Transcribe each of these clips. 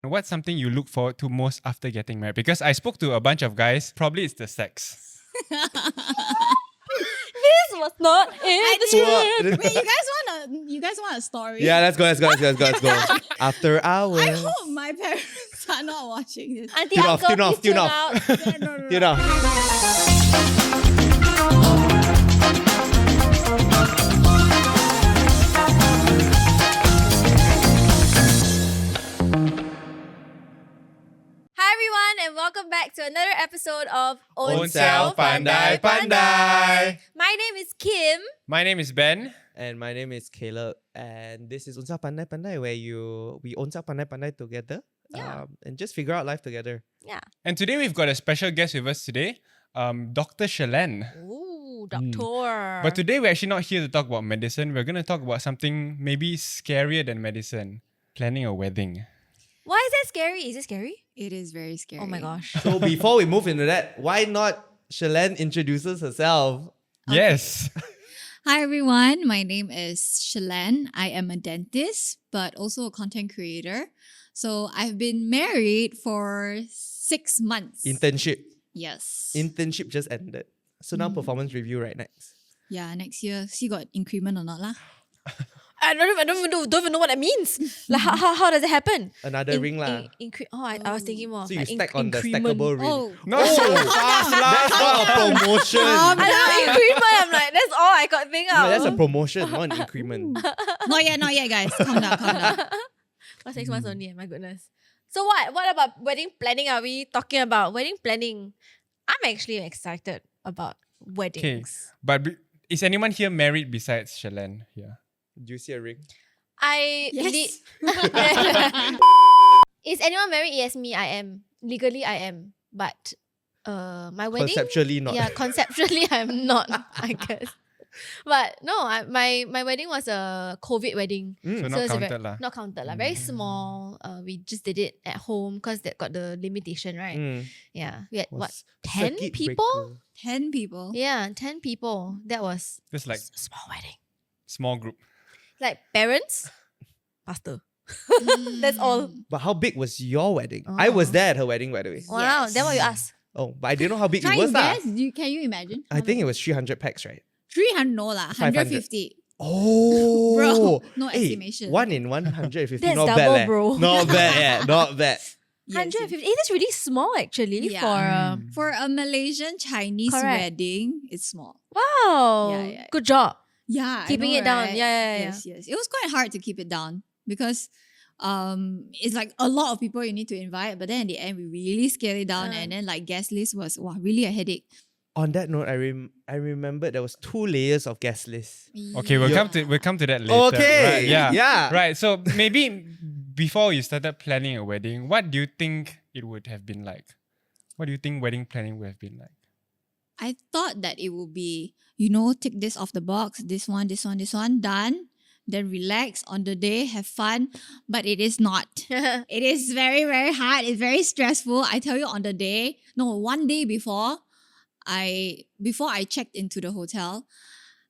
What's something you look forward to most after getting married? Because I spoke to a bunch of guys. Probably it's the sex. This was not in the script. Wait, you guys want a story? Yeah, let's go. After hours. I hope my parents are not watching this. Auntie, Tune off, uncle, tune off, please tune off. out. No. You know. Hi everyone, and welcome back to another episode of Ownself, Pandai, Pandai. My name is Kim. My name is Ben. And my name is Caleb, and this is Ownself Pandai Pandai, where we Ownself Pandai Pandai together, Yeah. and just figure out life together. Yeah. And today we've got a special guest with us today, Dr. Shelen. Ooh, doctor. But today we're actually not here to talk about medicine. We're going to talk about something maybe scarier than medicine. Planning a wedding. Why is that scary? Is it scary? It is very scary. Oh my gosh. So before we move into that, why not Shelen introduces herself? Yes. Hi everyone, my name is Shelen. I am a dentist, but also a content creator. So I've been married for 6 months. Internship. Yes. Internship just ended. So now performance review right next. Yeah, next year. See got increment or not lah? I don't even know what that means. Like how does it happen? Another ring lah. I was thinking more So of you like stack on the increment. stackable ring. Oh, Not so fast That's lah. not a promotion. I don't know, increment. I'm like, that's all I could think of. No, that's a promotion, not an increment. not yet, guys. Calm down. For 6 months only, my goodness. So what about wedding planning? Are we talking about wedding planning? I'm actually excited about Okay. weddings. But is anyone here married besides Shelen here? Do you see a ring? Yes. Is anyone married? Yes, me, I am. Legally, I am. But my wedding... Conceptually not. Yeah, conceptually, I'm not, I guess. But no, my wedding was a COVID wedding. So not it's a counted lah. Not counted lah. Very small. We just did it at home because that got the limitation, right? Mm. Yeah. We had what? Was 10 circuit people? breaker. 10 people. Yeah, 10 people. That was Just like a small wedding. small group. Like parents, pastor. That's all. But how big was your wedding? I was there at her wedding, by the way. Wow. Yes. Then what you ask? Oh, but I didn't know how big Try it was. to lah. guess. Can you imagine? I think it was 300 packs, right? 300 no lah. 500. 150. Oh, Bro, no Hey, estimation. 1 in 150. That's not double, bad, bro. Not bad, yeah. Not bad. Yes, 150. That's really small actually Yeah. for For a Malaysian Chinese Correct. wedding, it's small. wow. Yeah. Good job. Yeah, Keeping it down. Yeah. Yes. It was quite hard to keep it down because it's like a lot of people you need to invite, but then in the end we really scaled it down, and then like guest list was really a headache. On that note, I remember there was 2 layers of guest list. Okay, we'll Yeah. come to that later. Okay. Right, yeah. Yeah. Right. So maybe before you started planning a wedding, what do you think it would have been like? What do you think wedding planning would have been like? I thought that it would be, tick this off the box, this one, done. Then relax on the day, have fun. But it is not. It is very, very hard. It's very stressful. I tell you on the day, one day before I checked into the hotel,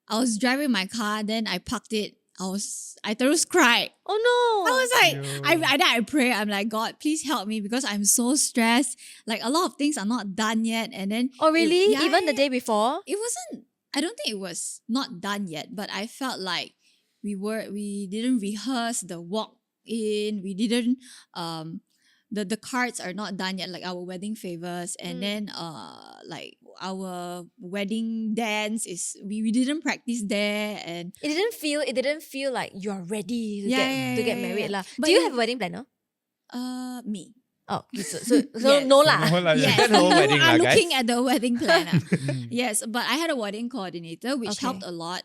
I was driving my car, then I parked it. I just cried. Oh no. I was like, I pray. I'm like, God, please help me because I'm so stressed. Like a lot of things are not done yet. And then Oh really? yeah, Even the day before? it wasn't. I don't think it was not done yet, but I felt like we didn't rehearse the walk in. We didn't the cards are not done yet, like our wedding favors, and then like our wedding dance is we didn't practice there, and It didn't feel like you're ready to Yeah, get yeah, married lah. But Do you it- have a wedding planner? me. Oh, so Yes. no lah. No lah, yeah. Yes, That's the whole you wedding are lah, guys. looking at the wedding planner. Yes, but I had a wedding coordinator, which Okay. helped a lot.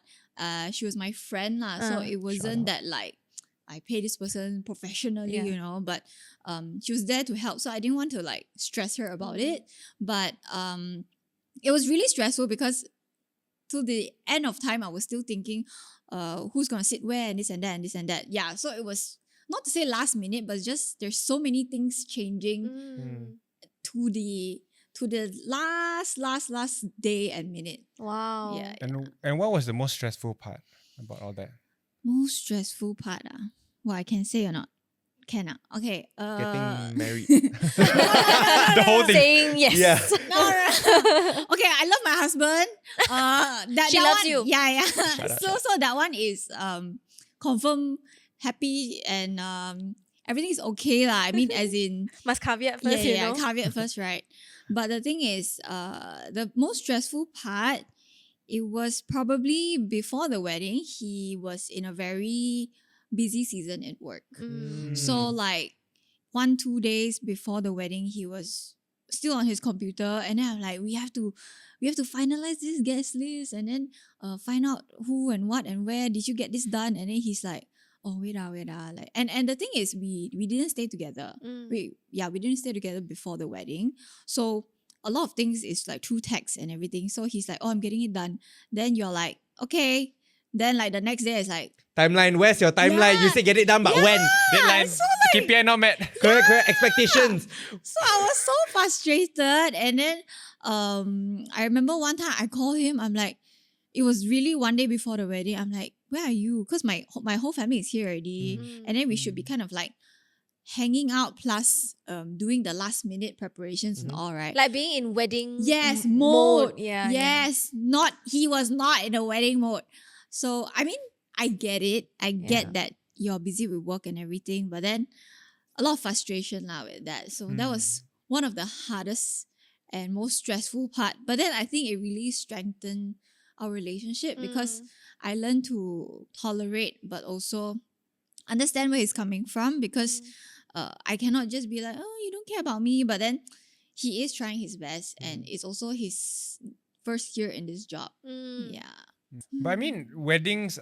She was my friend lah, so it wasn't that like I pay this person professionally, Yeah. but she was there to help. So I didn't want to like stress her about it. But it was really stressful because till the end of time, I was still thinking, who's gonna sit where and this and that and this and that. Yeah, so it was not to say last minute, but just there's so many things changing to the last day and minute. Wow. Yeah. And what was the most stressful part about all that? Most stressful part, what I can say or not? Can okay. Getting married. The whole thing. Saying yes. Yeah. Okay, I love my husband. She that loves one, you. Yeah, yeah. out, So that one is confirm happy and everything is okay lah. I mean, as in Must caveat first, yeah, you know. caveat first, right? But the thing is, the most stressful part, it was probably before the wedding. He was in a very busy season at work. So like 1-2 days before the wedding, he was still on his computer, and then I'm like, we have to finalize this guest list, and then find out who and what and where. Did you get this done? And then he's like, oh wait, like, and the thing is, we didn't stay together. We didn't stay together before the wedding, so a lot of things is like through text and everything. So he's like, oh, I'm getting it done. Then you're like, okay. Then like the next day, it's like, Timeline, where's your timeline? You Yeah. say get it done, but when? Deadline. so KPI not met. Correct. Expectations. So I was so frustrated. And then I remember one time I called him. I'm like, it was really one day before the wedding. I'm like, where are you? Because my whole family is here already. And then we should be kind of like hanging out plus doing the last minute preparations and all, right? Like being in wedding Yes, mode. Yeah. Yes, he was not in a wedding mode. So I mean, I get it. I get that you're busy with work and everything, but then a lot of frustration lah with that. So that was one of the hardest and most stressful part. But then I think it really strengthened our relationship because I learned to tolerate but also understand where he's coming from, because I cannot just be like, oh, you don't care about me. But then he is trying his best, and it's also his first year in this job. Yeah. But I mean, weddings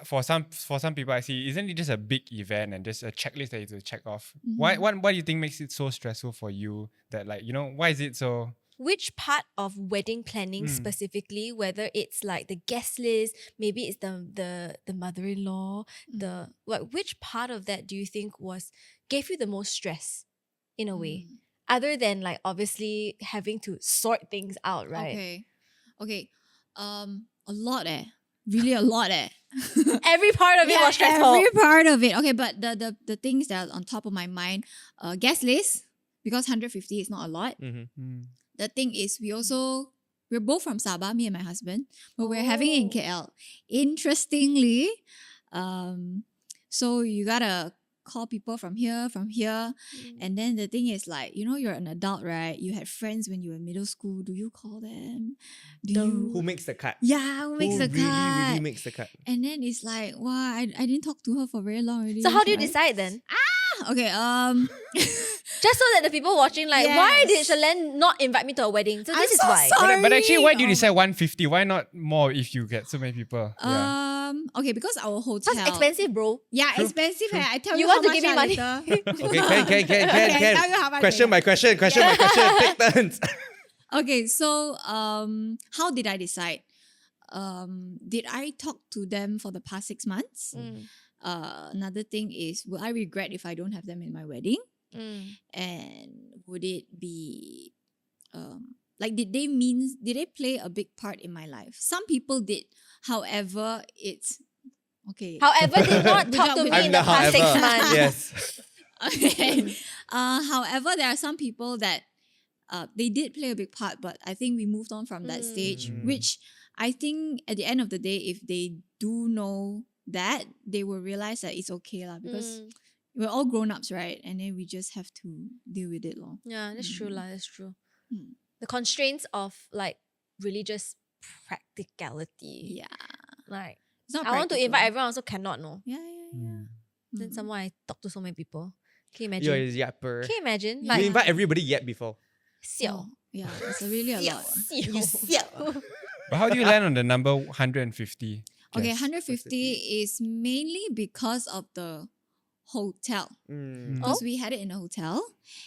for some people I see, isn't it just a big event and just a checklist that you have to check off? Why what do you think makes it so stressful for you? That like, you know, why is it so? Which part of wedding planning specifically, whether it's like the guest list, maybe it's the mother-in-law, which part of that do you think gave you the most stress in a way? Other than like obviously having to sort things out, right? Okay. A lot really a lot Every part of it was stressful. Every part of it. Okay, but the things that are on top of my mind, guest list, because 150 is not a lot. The thing is, we're both from Sabah, me and my husband, but we're having it in KL. Interestingly, so you gotta call people from here, and then the thing is, like, you know, you're an adult, right? You had friends when you were in middle school. Do you call them? Who makes the cut? Yeah, who makes the cut? Really makes the cut? And then it's like, wow, I didn't talk to her for very long already. So how do you right? decide then? Okay, Just so that the people watching, like, why did Shelen not invite me to a wedding? So this is so why. sorry. But actually, why do you decide 150? Why not more if you get so many people? Okay, because our hotel. That's expensive, bro. Yeah, expensive. I tell You you, want how to give much me money? later. Okay, can. I tell you how much Question by question. Take turns. Okay, so how did I decide? Did I talk to them for the past 6 months? Another thing is, will I regret if I don't have them in my wedding? And would it be like, did they play a big part in my life? Some people did. However, it's okay. However, did not talk to me in the past 6 months. Yes. Okay. However, there are some people that they did play a big part, but I think we moved on from that stage, which I think at the end of the day, if they do know that, they will realize that it's okay lah, because we're all grown-ups, right? And then we just have to deal with it lor. Yeah, that's true lah. That's true. The constraints of like religious practicality. Yeah. Like, It's not I want to practical. invite everyone, also cannot, no. Yeah. Then someone I talk to so many people. Can you imagine? You're a yapper. Can you imagine? You Like, You invite everybody yet before. siao. Yeah, it's really a lot. Siao. But how do you land on the number 150? Okay, Yes. 150 is mainly because of the hotel. Because we had it in a hotel,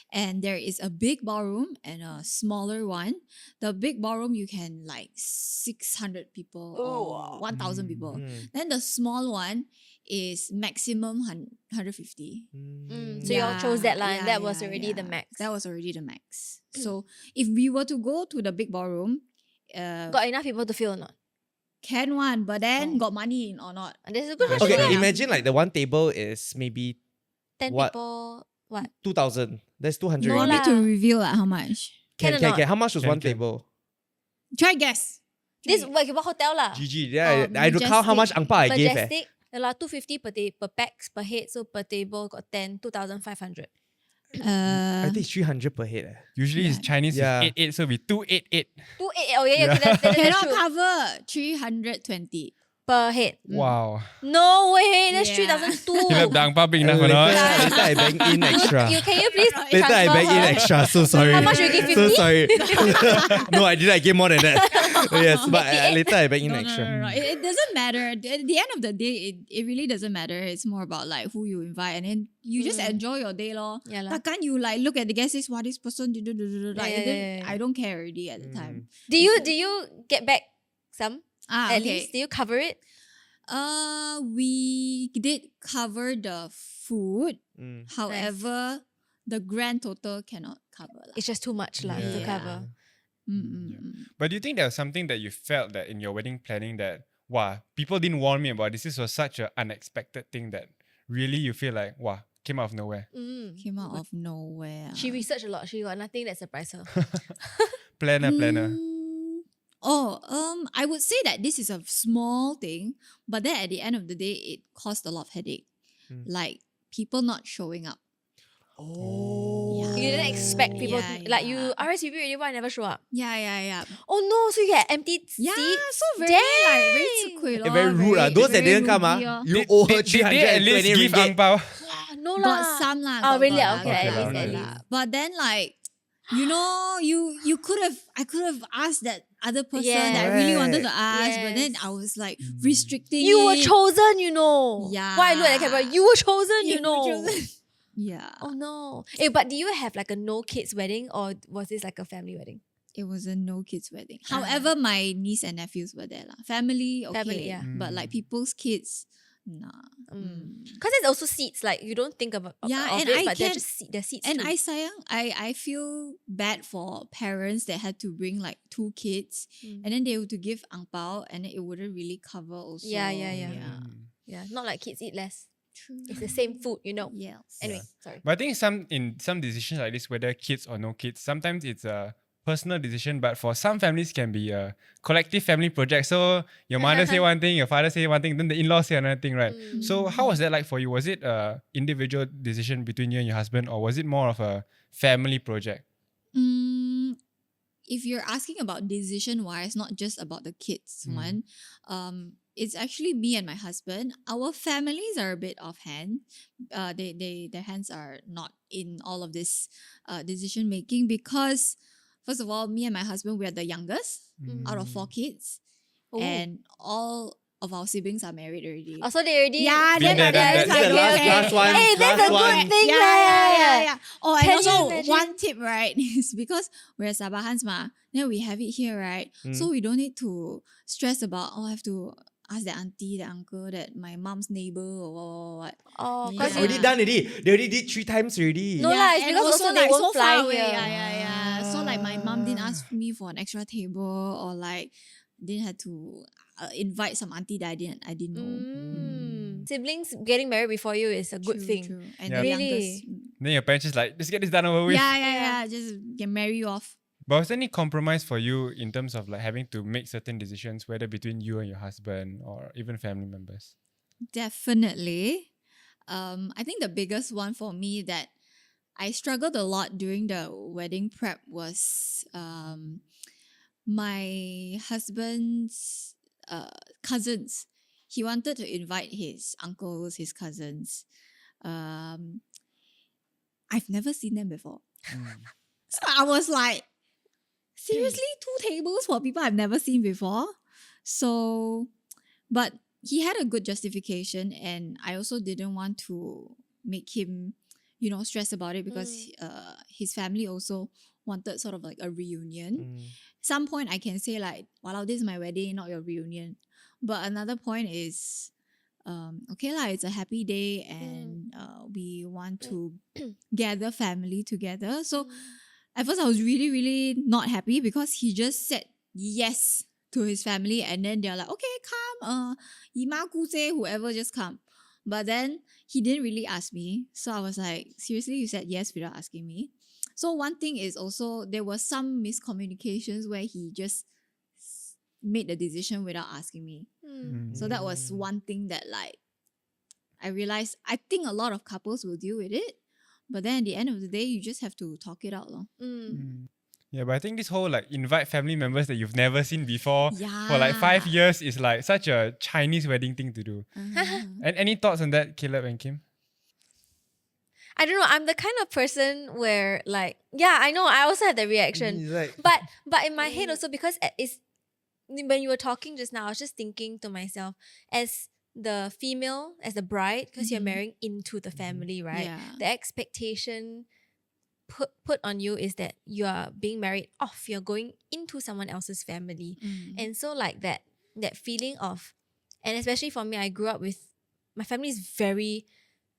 and there is a big ballroom and a smaller one. The big ballroom, you can like 600 people or 1,000 people. Then the small one is maximum 150. So you all chose that line. That was already the max. That was already the max. So if we were to go to the big ballroom, Got enough people to fill or not? can one, but then got money in or not? And this is a good Okay, question. imagine like the one table is maybe 10 What? people, what? 2,000. That's 200 No Want ringgit. me to lah. reveal how much? Can or not? How much was Can, one can. table? Try guess. This what hotel lah. GG. Yeah, I don't count how much Majestic. ang pao I gave. Majestic. Yeah, 250 per pax per head, so per table got 10, 2,500. I think it's 300 per head. Usually it's Yeah. Chinese Yeah. is 8-8, so it'll be 288 Oh yeah, okay, that's Cannot true. cover 320. Per head. Wow. No way, that's Yeah. 3,002. Philip, the ang pao big enough or Later, not? later I bang in extra. Can you please Later I transfer bang in her? extra. So sorry. How much you give, So 50? sorry. No, I didn't. I gave more than that. Yes, but 88. later I bang in No, extra. no. It doesn't matter. At the end of the day, it really doesn't matter. It's more about like who you invite, and then you just enjoy your day, lor. Yeah lah. Takkan you like look at the guest list, what this person did, like, Yeah, and then yeah, yeah. I don't care already at the time. Do you get back some? At least? Do you cover it? We did cover the food. Mm. However, the grand total cannot cover. Lah. It's just too much lah to Yeah. cover. But do you think there was something that you felt that in your wedding planning that, wow, people didn't warn me about this? This was such an unexpected thing that really you feel like, wow, came out of nowhere. Came out of nowhere. She researched a lot. She got nothing that surprised her. Planner. I would say that this is a small thing, but then at the end of the day, it caused a lot of headache. Like people not showing up. Oh. Yeah. You didn't expect people Yeah, to, like yeah. you RSVP already, why never show up? Yeah. Oh no, so you get empty Yeah, seats? so very like very 吃亏 lor, Very rude. Those that very didn't come, rude lor. you owe her Did they at least 320 give ringgit. ang pao? No Got lah. some lah. Oh, got- really? got Okay, lah, at got least, lah, at got least. lah. But then like, I could have asked that other person that I really wanted to ask, but then Yes. I was like restricting You were it. chosen, you know. Yeah. Why I look at the camera? You were chosen, you You were know. chosen. Yeah. Oh no. But do you have like a no kids wedding or was this like a family wedding? It was a no kids wedding. Ah. However, my niece and nephews were there lah. Family, okay. Family, yeah. But like people's kids, nah. Because there's also seats, like you don't think about Yeah, of and it, I but they're can- just they're seats And too. I feel bad for parents that had to bring like 2 kids Mm. and then they were to give ang pao and then it wouldn't really cover also. Yeah. Mm. Yeah, not like kids eat less. True. It's the same food, you know. Yes. Anyway, sorry. But I think in some decisions like this, whether kids or no kids, sometimes it's a personal decision, but for some families can be a collective family project. So your mother say one thing, your father say one thing, then the in-laws say another thing, right? So how was that like for you? Was it a individual decision between you and your husband, or was it more of a family project? If you're asking about decision wise, not just about the kids one, it's actually me and my husband. Our families are a bit offhand. Their hands are not in all of this decision making because, first of all, me and my husband, we are the youngest out of 4 kids, Oh. and all of our siblings are married already. Oh, so they already Yeah, Been there, done that. This is the last one. Hey, that's a last good one. thing, Yeah. Oh, and Can you also imagine? one tip, right, is because we're Sabahans ma, then we have it here, right? So we don't need to stress about, I have to ask the auntie, the uncle, that my mom's neighbor or what. Oh, Yeah. because It's already done already. They already did 3 times already. No lah, it's and because also they like won't so fly far away. here. Yeah. So like my mom didn't ask me for an extra table or like didn't have to invite some auntie that I didn't know. Siblings getting married before you is a good True, thing. True. And Yeah. the Really? youngest. Then your parents just like, just get this done over with. Yeah. Just can marry you off. But was there any compromise for you in terms of like having to make certain decisions, whether between you and your husband or even family members? Definitely. I think the biggest one for me that I struggled a lot during the wedding prep was my husband's cousins. He wanted to invite his uncles, his cousins. I've never seen them before. So I was like, seriously, 2 tables for people I've never seen before? So, but he had a good justification, and I also didn't want to make him, stress about it because his family also wanted sort of like a reunion. Some point I can say like, wow, this is my wedding, not your reunion. But another point is, okay lah, it's a happy day and we want to gather family together. So at first I was really, really not happy because he just said yes to his family and then they're like, okay, come, Ima Kuze, whoever, just come. But then he didn't really ask me. So I was like, seriously, you said yes without asking me. So one thing is also there was some miscommunications where he just made the decision without asking me. So that was one thing that like I realized I think a lot of couples will deal with it. But then at the end of the day, you just have to talk it out. Lor. Yeah, but I think this whole like invite family members that you've never seen before Yeah. for like 5 years is like such a Chinese wedding thing to do. And any thoughts on that, Caleb and Kim? I don't know. I'm the kind of person where like, yeah, I know. I also had the reaction. He's like, But in my head also, because it's when you were talking just now, I was just thinking to myself, as the female, as the bride, because you're marrying into the family, right? Yeah. The expectation put on you is that you are being married off. You're going into someone else's family. And so like that feeling of, and especially for me, I grew up with, my family is very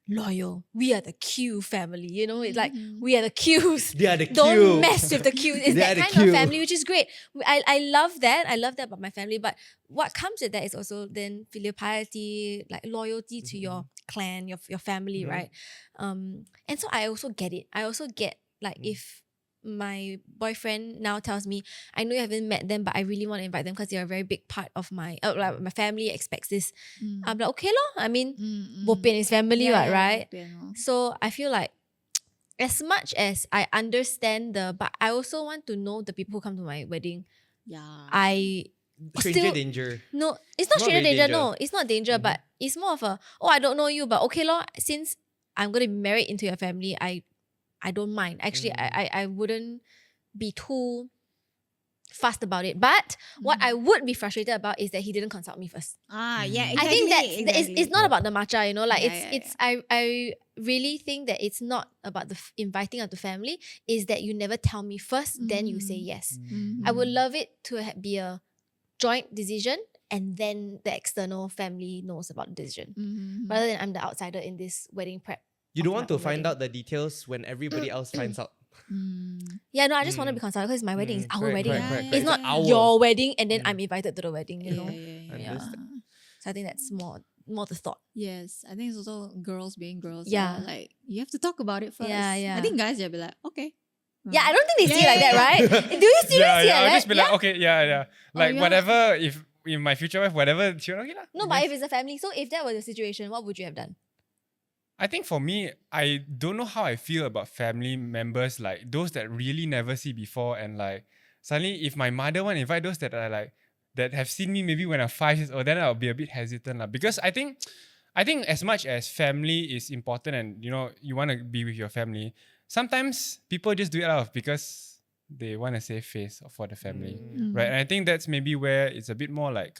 loyal. We are the Q family, you know? It's like, we are the Qs. they are the Q. Don't mess with the Qs. It's They that are the kind Q. of family, which is great. I love that. I love that about my family. But what comes with that is also then filial piety, like loyalty to your clan, your family, right? And so I also get it. I also get like if my boyfriend now tells me, I know you haven't met them, but I really want to invite them because they're a very big part of my like my family expects this. I'm like, okay lor. I mean, bo pian is family, right? So I feel like as much as I understand but I also want to know the people who come to my wedding. Yeah. I Stranger still- danger. No, it's not Not stranger really danger. danger. No, it's not danger, but it's more of a, I don't know you, but okay lor, since I'm going to be married into your family, I don't mind. Actually, I wouldn't be too fussed about it. But what I would be frustrated about is that he didn't consult me first. Yeah, exactly. I think it's not about the matcha, you know, like Yeah, I really think that it's not about the inviting of the family, is that you never tell me first, then you say yes. I would love it to be a joint decision and then the external family knows about the decision. Rather than I'm the outsider in this wedding prep. You don't want to Of my find wedding. out the details when everybody else finds out. Yeah, no, I just want to be consulted because it's my wedding. It's our Correct, wedding. correct, It's not our. your wedding and then I'm invited to the wedding, you know. Yeah. Understand. So I think that's more the thought. Yes, I think it's also girls being girls. Yeah. Like you have to talk about it first. Yeah. I think guys they'll be like, okay. Yeah, I don't think they see Yeah, it like that, yeah. right? Do you seriously Yeah, see it I'll like just that? be like, okay, yeah. Like yeah. whatever, if in my future wife, whatever, she okay lah. No, but if it's a family, so if that was the situation, what would you have done? I think for me, I don't know how I feel about family members, like those that really never see before, and like suddenly if my mother want to invite those that are like that have seen me maybe when I'm 5 years old, then I'll be a bit hesitant lah. Because I think as much as family is important and you know you want to be with your family, sometimes people just do it out of because they want to save face for the family, right? And I think that's maybe where it's a bit more like,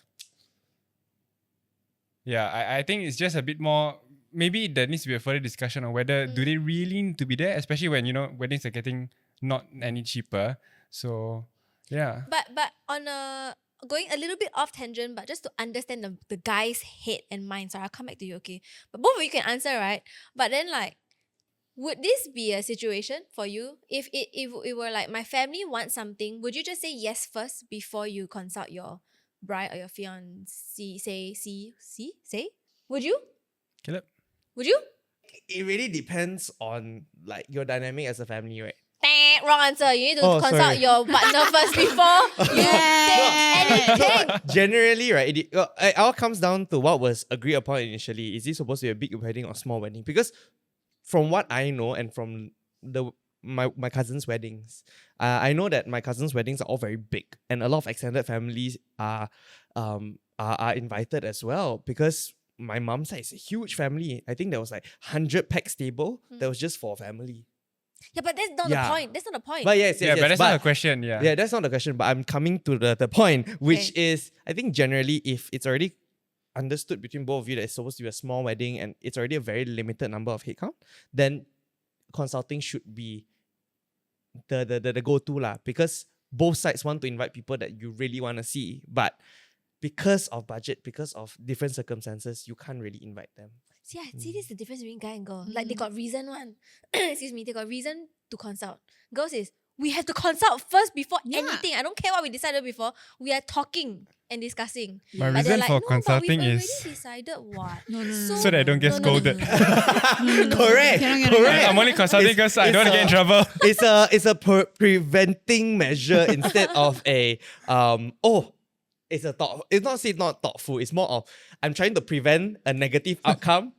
I think it's just a bit more. Maybe there needs to be a further discussion on whether do they really need to be there, especially when you know weddings are getting not any cheaper. So yeah. But on a going a little bit off tangent, but just to understand the guy's head and mind. Sorry, I'll come back to you, okay? But both of you can answer, right? But then like, would this be a situation for you? If it were like my family wants something, would you just say yes first before you consult your bride or your fiancé? Say? Would you? Caleb? Would you? It really depends on like your dynamic as a family, right? Wrong answer. You need to Oh, consult sorry. your partner first before you say anything. Generally, right, it all comes down to what was agreed upon initially. Is this supposed to be a big wedding or small wedding? Because from what I know and from my cousin's weddings, I know that my cousin's weddings are all very big and a lot of extended families are invited as well, because my mom's side is a huge family. I think there was like 100 pax table that was just for family. Yeah, but that's not Yeah. the point. That's not the point. But yes, Yeah, but that's not a question. Yeah. Yeah, that's not the question, but I'm coming to the point, which Okay. is, I think generally, if it's already understood between both of you that it's supposed to be a small wedding and it's already a very limited number of headcount, then consulting should be the go-to lah, because both sides want to invite people that you really want to see, but because of budget, because of different circumstances, you can't really invite them. See, I see this is the difference between guy and girl. Like they got reason one. Excuse me, they got reason to consult. Girls is we have to consult first before Yeah. anything. I don't care what we decided before. We are talking. and discussing. My But they're reason like, for no, but consulting we've already is decided what. No. so that I don't get scolded. Correct. Correct. I'm only consulting because I don't want to get in trouble. It's a preventing measure instead of a it's a thought. It's not thoughtful. It's more of I'm trying to prevent a negative outcome.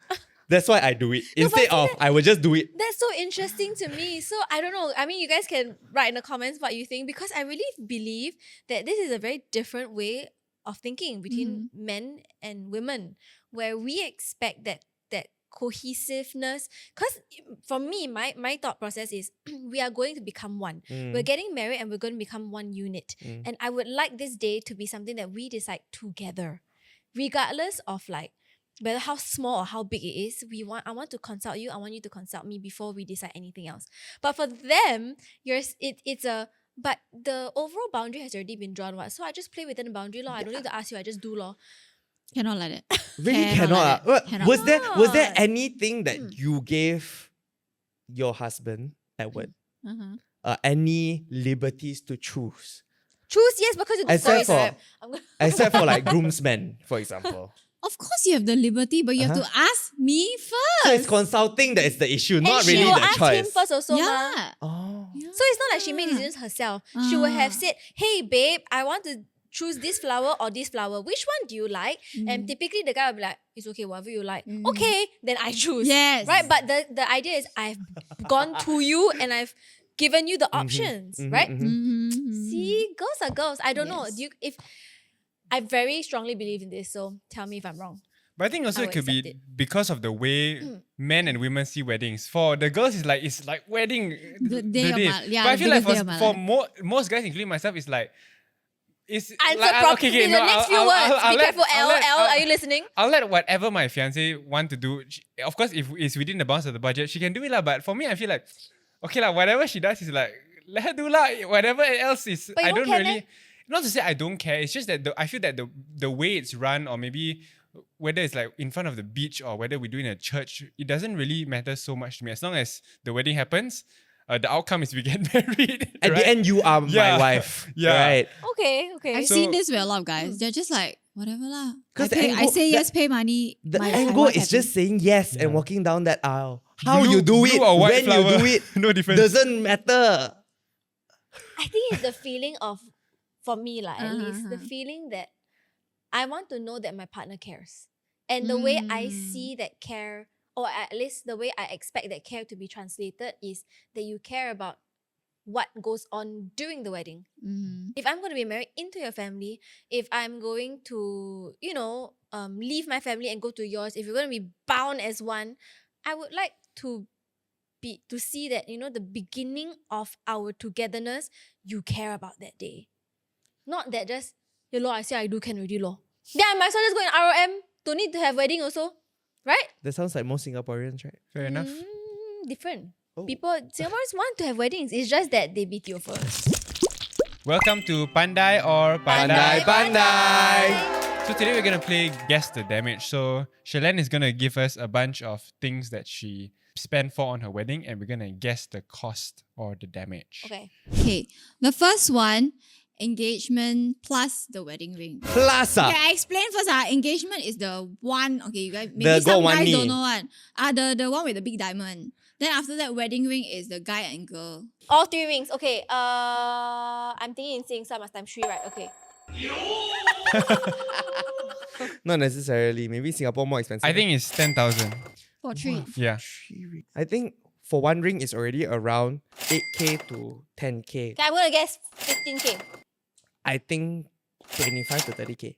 That's why I do it instead of I will just do it. That's so interesting to me. So I don't know. I mean, you guys can write in the comments what you think, because I really believe that this is a very different way of thinking between men and women, where we expect that cohesiveness. Because for me, my thought process is we are going to become one. We're getting married and we're going to become one unit. And I would like this day to be something that we decide together, regardless of like whether how small or how big it is. I want to consult you. I want you to consult me before we decide anything else. But for them, but the overall boundary has already been drawn. So I just play within the boundary law. I don't need to ask you. I just do law. Cannot like that. Really Cannot cannot. like that. Was Cannot. there anything that you gave your husband, Edward, any liberties to choose? Choose, yes, because it's Except for like groomsmen, for example. Of course you have the liberty, but you have to ask me first. So it's consulting that is the issue, not and really she will the ask choice. him first also, ma. Yeah. Oh. So it's not like she made decisions herself. She would have said, hey babe, I want to choose this flower or this flower. Which one do you like? And typically the guy will be like, it's okay, whatever you like. Okay, then I choose. Yes. Right? But the idea is I've gone to you and I've given you the options. Right? See, girls are girls. I don't know. Yes. I very strongly believe in this, so tell me if I'm wrong. But I think also I it will could be accept it. because of the way men and women see weddings. For the girls, it's like wedding The day of my- yeah, but I the feel like biggest day of my for life. most guys, including myself, it's like it's Answer like, properly. The next few words. Be careful. Are you listening? I'll let whatever my fiance want to do. Of course, if it's within the bounds of the budget, she can do it lah. But for me, I feel like okay lah. Whatever she does is like let her do lah. Whatever else is, But you I don't don't care really. then? Not to say I don't care. It's just that I feel that the way it's run, or maybe whether it's like in front of the beach or whether we do it in a church, it doesn't really matter so much to me. As long as the wedding happens, the outcome is we get married. At right? the end, you are Yeah. my wife. Yeah. Right. Okay. I've So- seen this with a lot of guys. They're just like, whatever lah. 'Cause the I end goal- say yes, pay money. The my end goal wife is happy. just saying yes and walking down that aisle. How Blue- you do blue it, or white when flower, you do it, no difference. doesn't matter. I think it's the feeling of, for me lah, at least, the feeling that I want to know that my partner cares. And the way I see that care, or at least the way I expect that care to be translated, is that you care about what goes on during the wedding. If I'm going to be married into your family, if I'm going to, leave my family and go to yours, if you're going to be bound as one, I would like to see that, the beginning of our togetherness, you care about that day. Not that just, law, I say I do can already law. Yeah, I might as well just go in ROM. Don't need to have wedding also. Right? That sounds like most Singaporeans, right? Fair enough. Different. Oh. Singaporeans want to have weddings. It's just that they BTO first. Welcome to Pandai or Pandai, Pandai. So today we're gonna play Guess the Damage. So Shelen is gonna give us a bunch of things that she spent for on her wedding, and we're gonna guess the cost or the damage. Okay. Okay, the first one, engagement plus the wedding ring. Plus, Okay, I explain first. Engagement is the one. Okay, you guys. Maybe The some gold one guys knee. don't know one. The one with the big diamond. Then after that, wedding ring is the guy and girl. All 3 rings. Okay. I'm thinking in saying some last time 3, right? Okay. Not necessarily. Maybe Singapore more expensive. I think it's 10,000. For 3. Yeah. I think for one ring it's already around 8K to 10K. Okay, I'm going to guess 15K. I think 25 to 30K.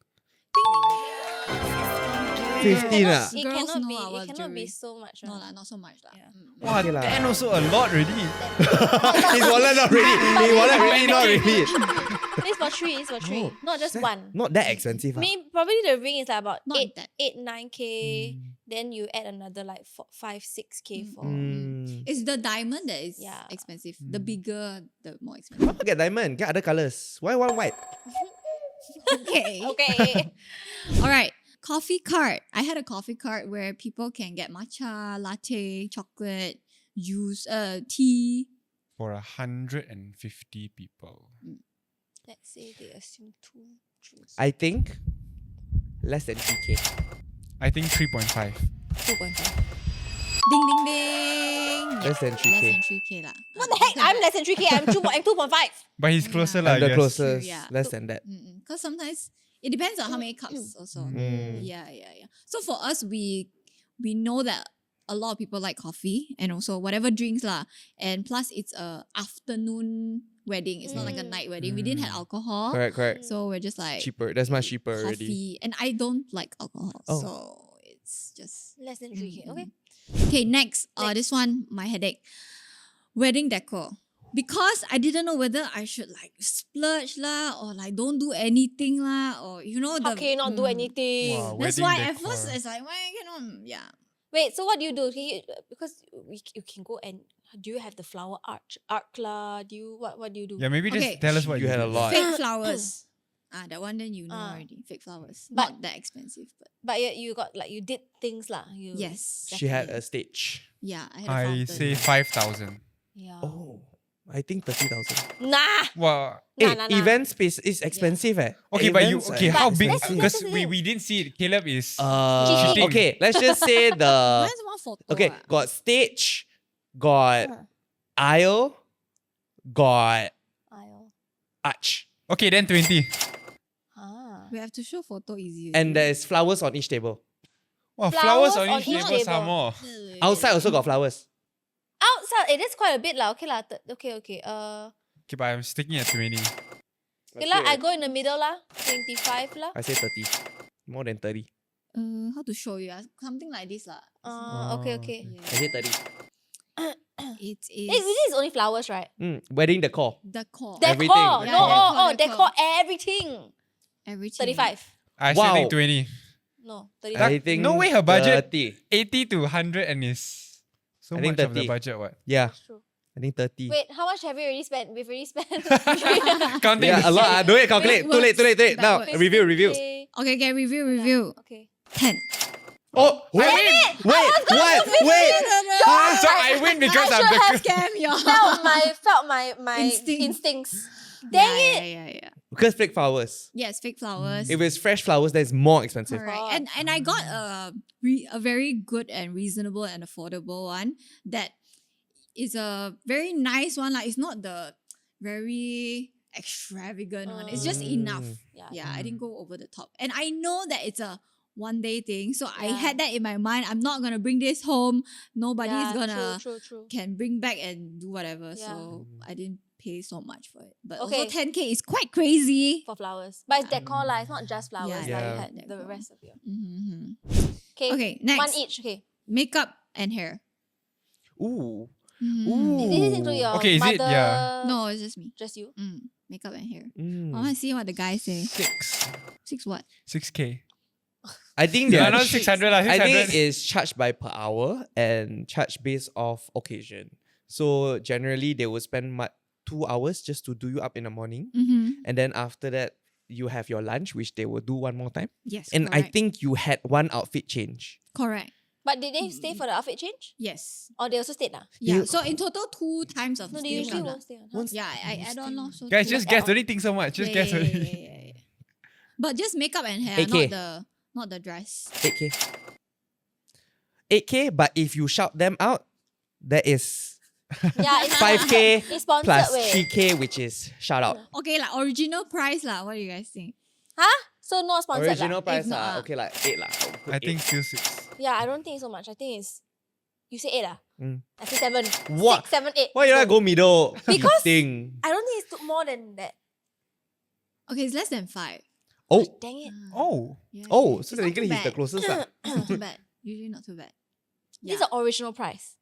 15 It ah. Girls cannot know be. our It cannot be jewelry. so much. No right? lah, not so much lah. Yeah. Wow, Okay lah. 10 also a lot already. His wallet not ready. His wallet really not ready. It's for 3. It's for 3. Oh, Not just one. Not that expensive. I mean, probably the ring is like about Not 8, that. 9K. Then you add another like 5, 6K for. It's the diamond that is Yeah. expensive. The bigger, the more expensive. Why not get diamond? Get other colours. Why one white? Okay. Okay. All right. Coffee cart. I had a coffee cart where people can get matcha, latte, chocolate, juice, tea. For 150 people. Let's say they assume 2. I think less than 3K. I think 3.5. 2.5. Ding ding ding. Less than 3K. Less than 3K lah. What the heck? I'm less than 3K. I'm 2.5. But he's closer, Yeah. lah. I'm the I guess. closest. Yeah. Less than that. Because sometimes it depends on how many cups also. Mm. Yeah. So for us, we know that a lot of people like coffee and also whatever drinks lah. And plus, it's a afternoon wedding. It's not like a night wedding. We didn't have alcohol. Correct. So we're just like Cheaper. That's much cheaper already. coffee. And I don't like alcohol. Oh. So it's just... Less than 3K. Okay. Okay, next. This one, my headache. Wedding decor. Because I didn't know whether I should like splurge lah or like don't do anything lah or you know How can you not do anything? Wow. That's Wedding why at decor. first it's like why I cannot Wait, so what do you do? Because you can go and do you have the flower art lah? Do you what do you do? Yeah, maybe just Okay. tell us what You had a did. lot. fake flowers. That one then you know Ah. already. Fake flowers. But- Not that expensive, but But you got like you did things lah. You yes. She had a stage. Yeah, I had a I fountain. say 5,000. Yeah. Oh, I think 30,000. Nah. Wow. Hey, Nah. event space is expensive Okay, but you Events are okay? How big? expensive. Because That's the we thing. didn't see it. Caleb is Cheating. Okay, let's just say the Where's one photo? okay, ah? got stage, got aisle, got Aisle. arch, okay. Then 20. We have to show photo easy. and there's flowers on each table. Wow, Flowers flowers on on each each table. table. Some more. Outside also got flowers. Outside, it is quite a bit lah. Okay lah. Okay. Okay, but I'm sticking at 20. Okay lah. I go in the middle lah. 25 lah. I say 30. More than 30. How to show you? Something like this lah. Okay. Yeah. I say 30. It This is is only flowers, right? Wedding decor. decor. Everything. Decor. Yeah, No, yeah. decor everything. Everything. 35. I Wow. actually think 20. No, That- 35. I think no way her budget- 30. 80 to 100 and is so I think much of the 30. budget. What? Yeah, True. I think 30. Wait, how much have we already spent? We've already spent. Counting Yeah, the a lot. Don't calculate. Too late. Now, Backwards. review. Okay, review. Okay. 10. Oh, wait. What? Wait. Ah, so I win because I'm the. Scam you. Felt my Instinct. instincts. Dang it. Yeah. Because fake flowers. Yes, fake flowers. If it's fresh flowers, then it's more expensive. Correct. And I got a very good and reasonable and affordable one that is a very nice one. Like it's not the very extravagant one. It's just enough. Yeah, I didn't go over the top. And I know that it's a one day thing. So I Yeah. had that in my mind. I'm not gonna bring this home. Nobody's gonna True. can bring back and do whatever. Yeah. So I didn't pay so much for it. But Okay. also 10K is quite crazy. For flowers. But it's decor lah. It's not just flowers. Yeah, Like yeah. you had the Decor. rest of you. Mm-hmm. Okay. Okay, next. One each. Okay. Makeup and hair. Ooh. Mhm. Ooh. Did this include your Okay, is it- mother? yeah. No, it's just me. Just you. Makeup and hair. Mm. I want to see what the guys say. 6. 6 what? 6K. I think Yeah, they're not 600 lah. I 600. think it's charged by per hour and charged based off occasion. So generally they will spend 2 hours just to do you up in the morning. Mm-hmm. And then after that, you have your lunch, which they will do one more time. Yes. And I correct. think you had one outfit change. Correct. But did they stay for the outfit change? Yes. Or they also stayed lah? Yeah. You- So in total 2 times of No, they usually staycation lah. won't stay. Huh? Yeah, I add on lor. So Guys, two. just guess. Don't think so much. Just guess. Only. Yeah. But just makeup and hair, 8K. not the dress. 8K. 8K, but if you shout them out, that is Yeah, it's 5K It's sponsored plus way. 3K, which is shout out. Okay, like original price lah. What do you guys think? Huh? So not sponsored Original lah. price, If not, okay, like 8 lah. I'll put I 8. think still 6. Yeah, I don't think so much. I think it's you say 8 ah. Mm. I say 7. What? 6, 7, 8. Why you not go middle? Because- Thing. I don't think it's more than that. Okay, it's less than 5. Oh, Dang it. Oh. Yeah, oh, yeah. so It's not technically too he's the bad. closest lah. It's not too bad. Usually not too bad. This is the original price.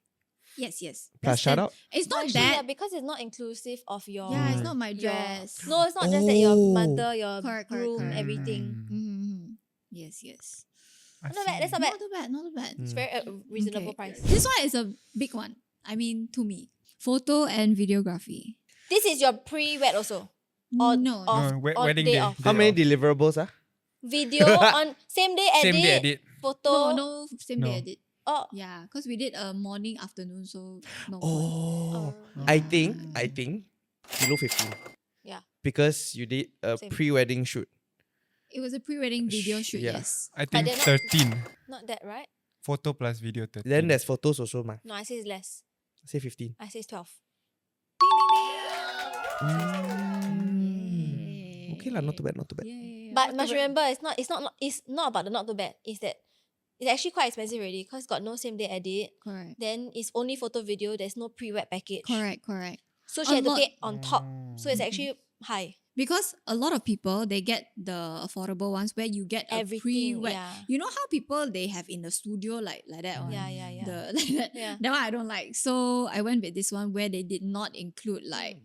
Yes. Plus Less shout than- out. It's not Actually, yeah, that. because it's not inclusive of your. Yeah, it's not my your- dress. No, it's not just that your Oh. mother, your Correct, groom, correct. everything. Mm-hmm. Yes. I Not bad. That's see. not bad. Not too bad. It's very reasonable Okay. price. This one is a big one. I mean, to me, photo and videography. This is your pre-wed also. Or No, off, No, or wedding day day. off. How Day many off. deliverables ah? Video on same day edit. Same day edit. Photo. no, same day No. edit. Oh. Yeah, because we did a morning, afternoon, so no. Oh, Oh. I think below 15. Yeah. Because you did a Same. pre-wedding shoot. It was a pre-wedding video shoot, yeah. yes. I But think they're not- 13. Not that, right? Photo plus video 13. Then there's photos also, ma. No, I say it's less. Say 15. I say it's 12. Okay lah, not too bad, not too bad. Yeah. But must remember, it's not about the not too bad. It's that it's actually quite expensive already because got no same day edit. Correct. Then it's only photo video. There's no pre-wed package. Correct. So A she had to lot- pay on top. So it's actually high. Because a lot of people, they get the affordable ones where you get a Everything. pre-wed. Yeah. You know how people, they have in the studio like that one? Yeah. Like that. Yeah. That one I don't like. So I went with this one where they did not include like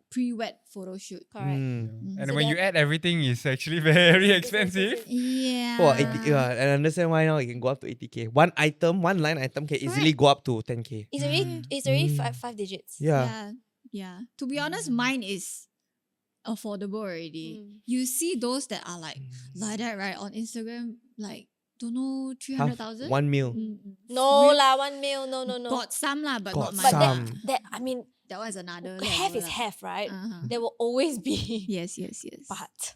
pre-wed photo shoot. Correct. And So when they you add everything, it's actually very expensive. Yeah. Oh, 80, I understand why now it can go up to 80k. One line item can easily go up to 10k. It's already five digits. Yeah. Yeah. To be honest, mine is affordable already. Mm. You see those that are like that, right? On Instagram, like, don't know, 300,000? 1 mil. No lah, 1 mil. No. Got some lah, but Got not But mine. some. that I mean, That one is another half level is lah. half, right? Uh-huh. There will always be. Yes. But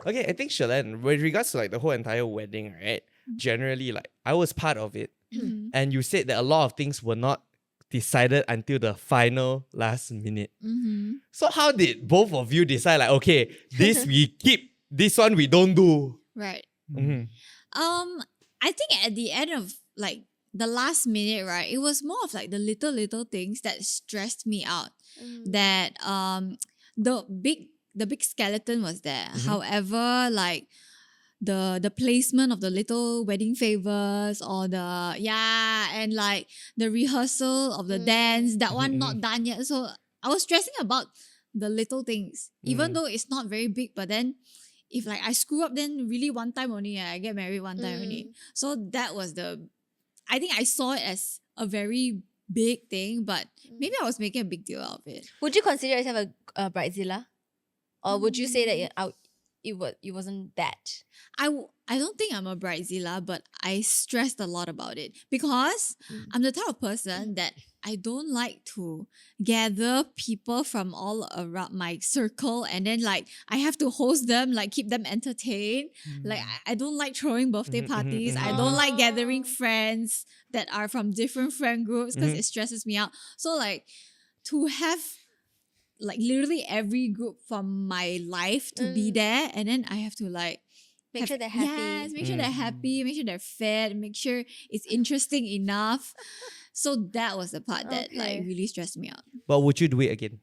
Okay, I think Shelen, with regards to like the whole entire wedding, right? Generally, like I was part of it, Mhm. and you said that a lot of things were not decided until the final last minute. Mhm. So how did both of you decide? Like, okay, this we keep, this one we don't do. Right. Mhm. I think at the end of like the last minute, right, it was more of like the little things that stressed me out. That the big skeleton was there. However, like the placement of the little wedding favors or and like the rehearsal of the dance, that one not done yet. So I was stressing about the little things, even though it's not very big, but then if like I screw up, then really one time only, I get married one time only. So that was I think I saw it as a very big thing, but maybe I was making a big deal out of it. would you consider yourself a bridezilla, or would you say that it wasn't that? I don't think I'm a bridezilla, but I stressed a lot about it because I'm the type of person that I don't like to gather people from all around my circle and then like I have to host them, like keep them entertained. Like I don't like throwing birthday parties. I don't like gathering friends that are from different friend groups because it stresses me out. So like to have like literally every group from my life to be there, and then I have to like Make sure they're happy. Yes, make sure they're happy, make sure they're fed, make sure it's interesting enough. So that was the part that like Okay. really stressed me out. But would you do it again?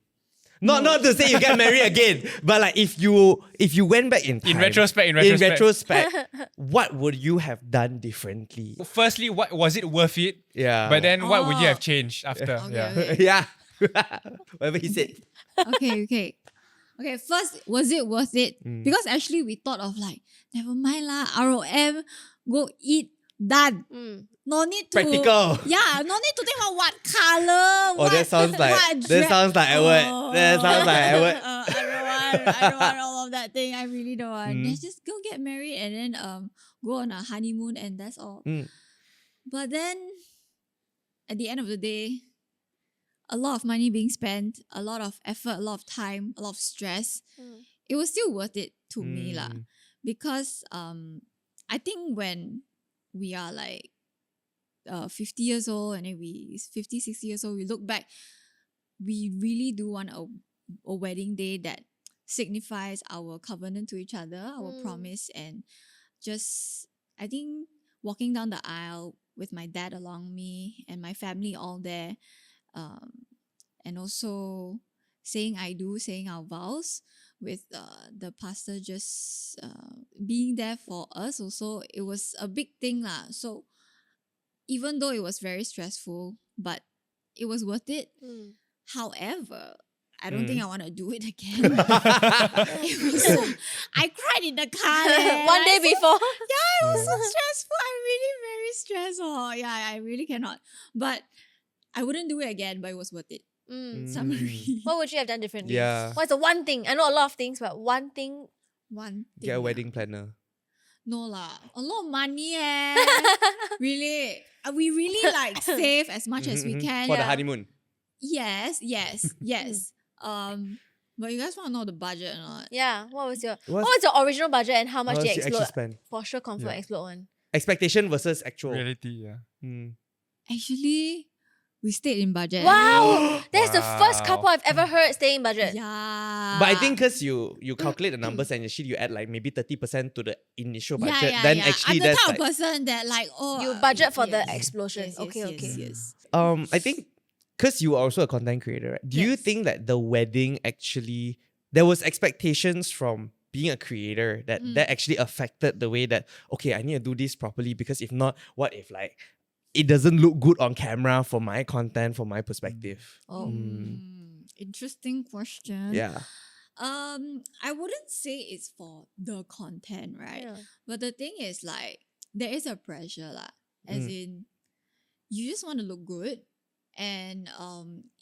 Not to say you get married again, but like if you went back in time, In retrospect, what would you have done differently? Firstly, what was it worth it? Yeah. But then what would you Oh. have changed after? Okay. yeah. Whatever he said. Okay, first, was it worth it? Because actually we thought of like, never mind lah, ROM, go eat, done. No need to Practical. Yeah, no need to think about what color. Oh, that sounds like Edward. That sounds like Edward. I don't want all of that thing. I really don't want. Let's just go get married and then go on a honeymoon and that's all. But then at the end of the day, a lot of money being spent, a lot of effort, a lot of time, a lot of stress. It was still worth it to me lah. Because I think when we are like 50 years old and then 50, 60 years old, we look back, we really do want a wedding day that signifies our covenant to each other, our promise, and just, I think, walking down the aisle with my dad along me and my family all there, and also saying I do, saying our vows, with the pastor just being there for us also, it was a big thing lah. So even though it was very stressful, but it was worth it. However, I don't think I want to do it again. It was I cried in the car. One day before. It was so stressful. I'm really very stressed. Oh, yeah, I really cannot. But I wouldn't do it again, but it was worth it. Summary. What would you have done differently? Yeah. What's the one thing? I know a lot of things, but one thing. One thing. Get a wedding planner. No lah. A lot of money Really. We really like save as much as we can. For the honeymoon. Yes. But you guys want to know the budget or not? Yeah. What was your What's- original budget and how much How did much you you actually explode? spend? For sure, confirm Yeah. explode one. Expectation versus actual. Reality, yeah. Mm. Actually, we stayed in budget. Wow, that's the first Wow. couple I've ever heard staying in budget. Yeah. But I think because you calculate the numbers and you add like maybe 30% to the initial budget, yeah, then yeah. actually I'm the that's type like of person that like, You budget for the yes. explosion. Yes, Okay, yes, okay. yes. I think because you are also a content creator, right? Do you Yes. think that the wedding actually there was expectations from being a creator that actually affected the way that okay, I need to do this properly because if not, what if like it doesn't look good on camera for my content, from my perspective? Oh. Interesting question. Yeah. I wouldn't say it's for the content, right? Yeah. But the thing is like there is a pressure lah. As in you just want to look good. And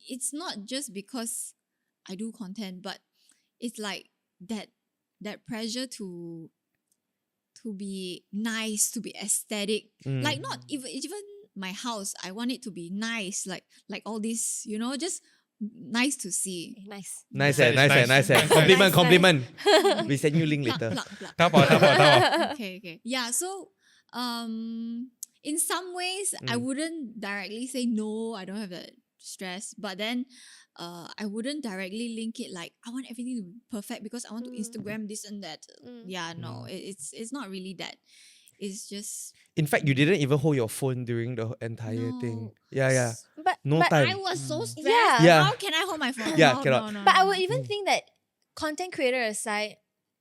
it's not just because I do content, but it's like that pressure to be nice, to be aesthetic. Like not even my house, I want it to be nice, like all this, just nice to see. Nice. Nice, Nice, nice, nice. nice. Nice, Compliment, nice. compliment. We send you link Plug, later. plug, plug. Taobao. Okay. Yeah, so in some ways I wouldn't directly say no, I don't have that stress, but then I wouldn't directly link it like I want everything to be perfect because I want to Instagram this and that. Yeah, no, it's not really that. It's just In fact, you didn't even hold your phone during the entire thing. No. Yeah, yeah. But No but, time. I was so stressed. Yeah. Yeah. How can I hold my phone? Yeah, no, cannot. No, no, but I no. would even think that content creator aside,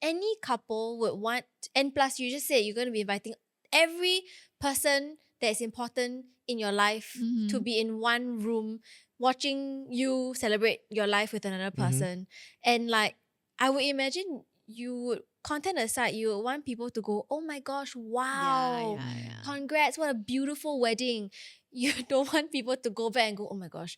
any couple would want, and plus you just said you're going to be inviting every person that is important in your life to be in one room watching you celebrate your life with another person. And like, I would imagine you would, content aside, you would want people to go, oh my gosh, wow. Yeah. Congrats, what a beautiful wedding. You don't want people to go back and go, oh my gosh,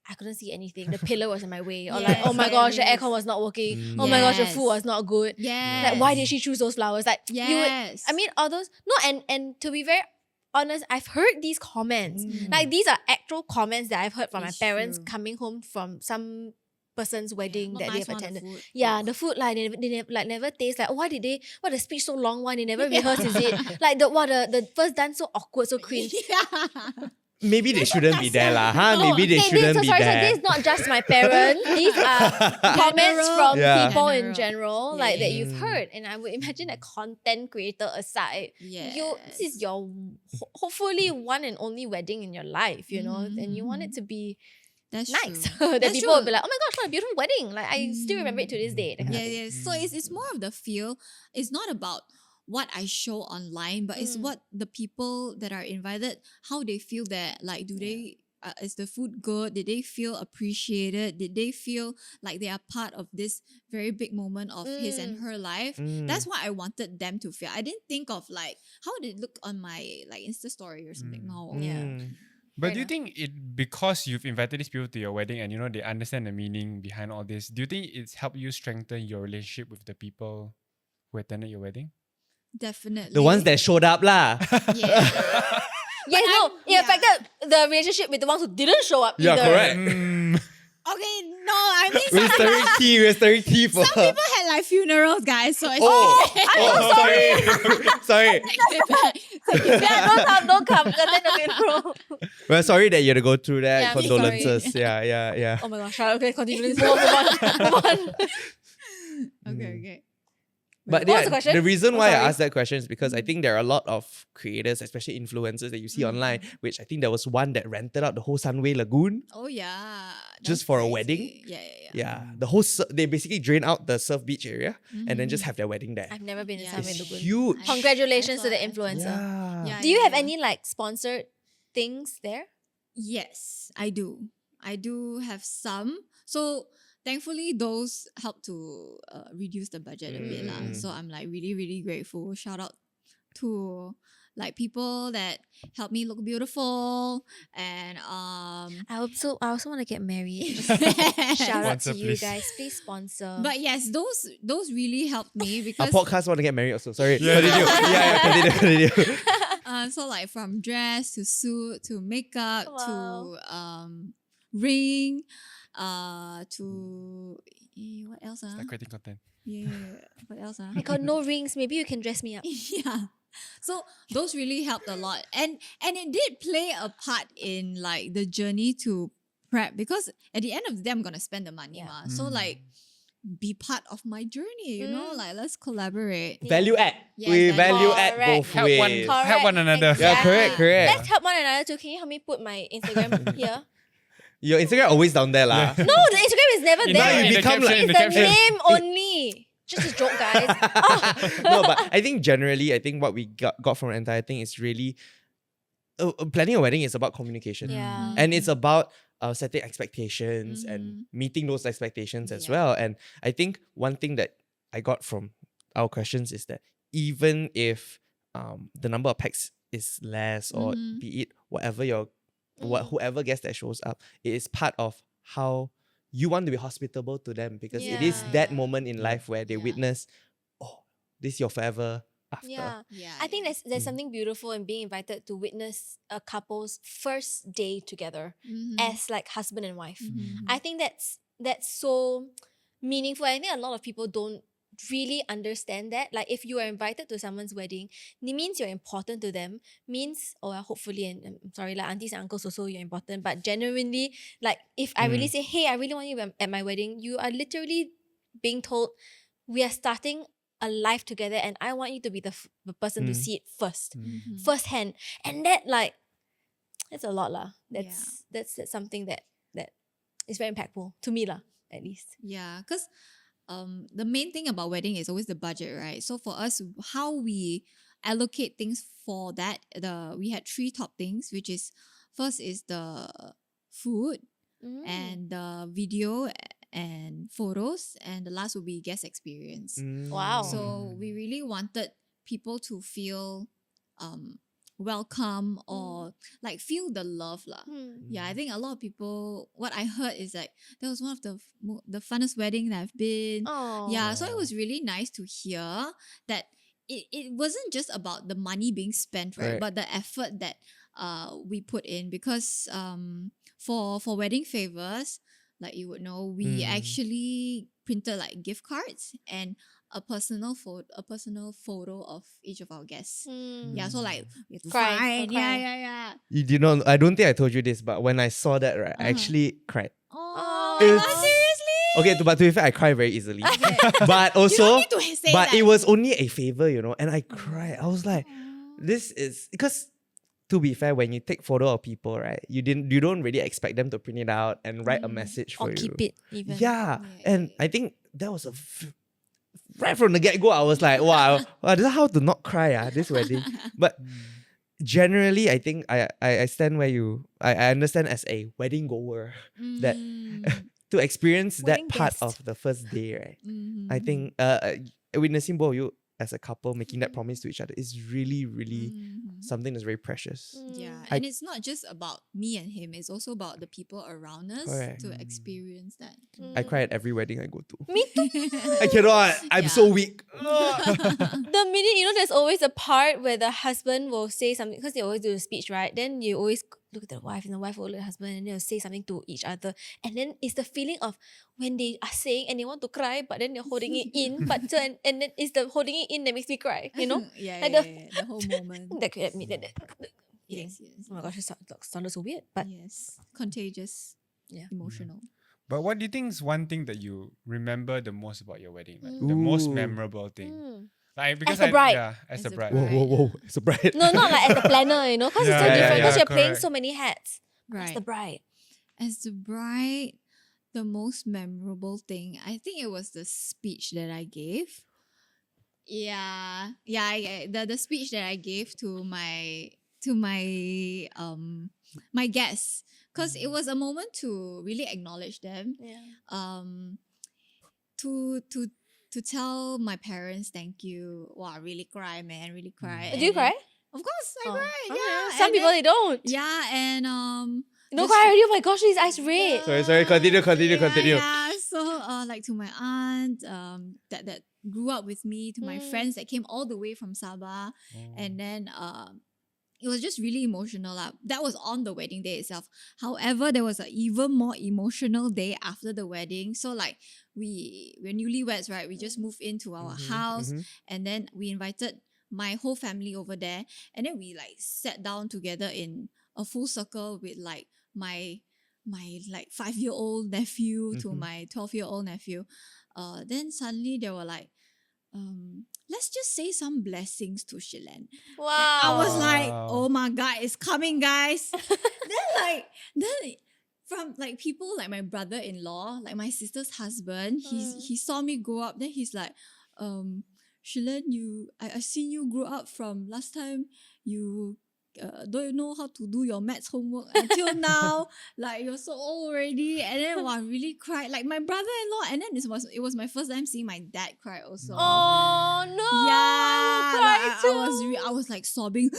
I couldn't see anything. The pillar was in my way. Or like, Yes, oh my gosh, the yes. aircon was not working. Oh my gosh, the food was not good. Yes. Like, why did she choose those flowers? Like, you would, Yes. I mean, all those, no, and to be very honest, I've heard these comments. Like, these are actual comments that I've heard from It's my parents true. coming home from some person's wedding not that they nice have one, the attended. food. Yeah, the food like they never taste like, why the speech so long one? They never rehearse, is it? Like the first dance so awkward, so cringe. Yeah. Maybe they shouldn't be there, lah. Huh? No, Maybe they okay, shouldn't so be sorry, there. So this is not just my parents. These are comments General. from Yeah. people in General. general, Yeah, like that yeah. you've heard. And I would imagine that content creator aside, this is your hopefully one and only wedding in your life, you know, and you want it to be That's nice. true. That That's people will be true. like, oh my gosh, what a beautiful wedding. Like I still remember it to this day. that kind of Yeah, thing. yeah. So it's more of the feel. It's not about what I show online, but it's what the people that are invited, how they feel that, like, do they, is the food good? Did they feel appreciated? Did they feel like they are part of this very big moment of his and her life? That's what I wanted them to feel. I didn't think of like, how did it look on my like Insta story or something. No. Yeah. But Fair do you enough. think it, because you've invited these people to your wedding and you know they understand the meaning behind all this, do you think it's helped you strengthen your relationship with the people who attended your wedding? Definitely. The ones that showed up, lah. Yeah. Yeah, no, it affected the relationship with the ones who didn't show up either. Okay, no, I mean We're stirring tea. We're stirring tea for some her. people had like funerals, guys. So it's Sorry. Yeah, don't come. Attend the funeral. We're sorry that you had to go through that. Yeah, I'm Condolences. Yeah. Oh my gosh, okay, continue. Move on. okay. But What was yeah, the question? the reason Oh, why I sorry. asked that question is because I think there are a lot of creators, especially influencers that you see online, which I think there was one that rented out the whole Sunway Lagoon. Oh yeah. Just That's for a crazy. wedding? Yeah. Yeah, the whole they basically drain out the surf beach area and then just have their wedding there. I've never been in Yeah. Sunway It's Lagoon. huge. Congratulations to the I saw it. influencer. Yeah. Do you have any like sponsored things there? Yes, I do. I do have some. So thankfully, those help to reduce the budget a bit lah. So I'm like really, really grateful. Shout out to like people that help me look beautiful and I also want to get married. Shout out Sponsor, to you please. guys. Please sponsor. But yes, those really helped me Our because podcast want to get married also. Sorry. Yeah. Continue. Continue. so like from dress to suit to makeup Wow. to ring. What else? Like creating content. Yeah. What else? I got no rings. Maybe you can dress me up. Yeah. So those really helped a lot. And it did play a part in like the journey to prep, because at the end of the day I'm gonna spend the money. Yeah. So like be part of my journey, you know, like let's collaborate. Value add. Yes, we value value add Correct. both Help one, ways. Correct. help one another. Yeah, Exactly. correct. Let's help one another too. Can you help me put my Instagram here? Your Instagram always down there lah. No, the Instagram is never In there. Now you the become caption, like- in the It's the caption. name only. Just a joke, guys. No, but I think generally, I think what we got from the entire thing is really planning a wedding is about communication. Yeah. And it's about setting expectations and Mhm. meeting those expectations as Yeah. well. And I think one thing that I got from our questions is that even if the number of packs is less, or Mhm. be it whatever Mm. whoever guest that shows up, it is part of how you want to be hospitable to them, because it is that Yeah. moment in life where they Yeah. witness, oh, this is your forever after. Yeah. Yeah. I think yeah. there's something beautiful in being invited to witness a couple's first day together Mhm. as like husband and wife. Mhm. I think that's so meaningful. I think a lot of people don't really understand that. Like if you are invited to someone's wedding, it means you're important to them. Means, hopefully, and I'm sorry, like aunties and uncles also you're important. But genuinely, like if I really say, hey, I really want you at my wedding, you are literally being told, we are starting a life together, and I want you to be the person to see it first, Mhm. firsthand. And that that's a lot lah. That's something that is very impactful to me lah, at least. Yeah, because the main thing about wedding is always the budget, right? So for us, how we allocate things for that, we had 3 top things, which is first is the food and the video and photos, and the last will be guest experience. Wow. So we really wanted people to feel welcome, or like feel the love lah. Yeah, I think a lot of people, what I heard is like that was one of the funnest wedding that I've been. Oh. Yeah, so it was really nice to hear that it wasn't just about the money being spent, right? Right. But the effort that we put in, because for wedding favors, like you would know, we actually printed like gift cards and a personal photo of each of our guests. Yeah, so like we have to Cry, find. don't Yeah, cry. yeah. You did not. I don't think I told you this, but when I saw that, right, I actually cried. Oh, It my was- God, seriously? Okay, but to be fair, I cry very easily. But You also, don't need to say but that. it was only a favor, and I cried. I was like, this is because. To be fair, when you take photo of people, right, you don't really expect them to print it out and write a message for Or you. keep it even. Yeah, Yeah, and I think that was right from the get go. I was like, wow, this is how to not cry this wedding. But generally, I think I stand where I understand as a wedding goer that to experience Wedding that part guest. of the first day, right? Mm-hmm. I think witnessing both of you as a couple making that promise to each other is really, really something that's very precious. Yeah, I- and it's not just about me and him, it's also about the people around us Correct. to experience that. I cry at every wedding I go to. Me too. I cannot. I'm Yeah. so weak. The minute, there's always a part where the husband will say something, because they always do the speech, right? Then you always look at the wife, and the wife will look at the husband, and they'll say something to each other. And then it's the feeling of when they are saying and they want to cry, but then they're holding it in. And then it's the holding it in that makes me cry, Yeah, Like the whole moment. That could admit that. Yes, Oh my gosh, it sounded so weird. But yes. Contagious. Yeah. Emotional. But what do you think is one thing that you remember the most about your wedding? Like the most Ooh. memorable thing? Mm. Like because the bride. Yeah, as the the bride. Whoa, whoa, whoa! It's a bride. No, not like as the planner, because it's so Yeah, yeah, different, because yeah, you're playing correct. so many hats. Right. As the bride. As the bride, the most memorable thing, I think it was the speech that I gave. Yeah. The speech that I gave to my my guests, because it was a moment to really acknowledge them. Yeah. To tell my parents thank you. Wow, I really cry, man, really cry. Do you cry? Of course, I Oh. cry. Oh, Yeah. Some and people, then- they don't. Yeah, and Don't just- cry already. Oh my gosh, his eyes red. Sorry, continue. Yeah, so like to my aunt, that grew up with me, to my Mm. friends that came all the way from Sabah, Oh. and then it was just really emotional. That was on the wedding day itself. However, there was an even more emotional day after the wedding. So like we're newlyweds, right? We just moved into our house, and then we invited my whole family over there, and then we like sat down together in a full circle with like my like 5-year-old nephew to my 12-year-old nephew. Then suddenly they were like, let's just say some blessings to Shelen. Wow. I was like, Wow. oh my God, it's coming, guys. then from like people like my brother-in-law, like my sister's husband, he saw me grow up. Then he's like, Shelen, I seen you grow up from last time you don't know how to do your maths homework until now. Like you're so old already. And then I really cried. Like my brother-in-law, and then it was my first time seeing my dad cry also. Oh no! Yeah, I like, will cry too. I was like sobbing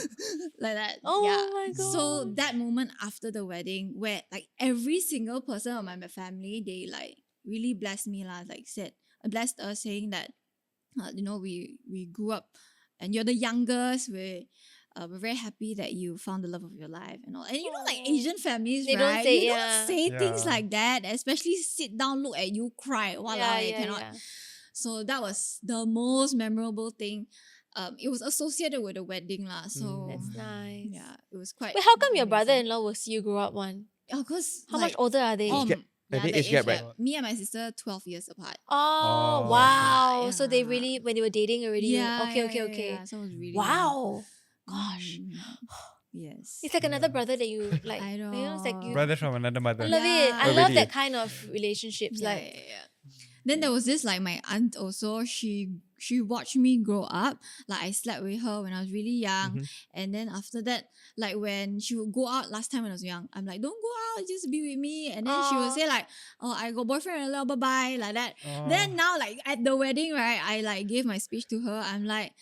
like that. Oh yeah. my god! So that moment after the wedding, where like every single person of my family, they like really blessed me lah. Like blessed us, saying that, we grew up, and you're the youngest. We're very happy that you found the love of your life and all. And like Asian families, They right? don't say, you yeah. don't say things Yeah. like that, especially sit down, look at you, cry. Walao, I cannot. yeah. So that was the most memorable thing. It was associated with the wedding lah. So That's nice. yeah, it was quite. Wait, how come your amazing. brother-in-law will see you grow up one? Oh, cause How much older are they? Oh, Age gap. I yeah, think the age gap, right? Me and my sister 12 years apart. Oh, Oh. wow. So they Yeah. really, when they were dating already. Yeah. Okay. Yeah, so it was really Wow. Gosh. Mm. Yes. It's like another brother that you like. I know. It's like you. Brother from another I mother. love it. Yeah. I Oh, love really? that kind of relationships. Yeah, Like, yeah. Then there was this like my aunt also. She watched me grow up. Like I slept with her when I was really young, and then after that, like when she would go out last time when I was young, I'm like, don't go out, just be with me. And then she would Aw. say like, oh, I got boyfriend, bye bye, like that. Oh. Then now like at the wedding, right, I like gave my speech to her. I'm like,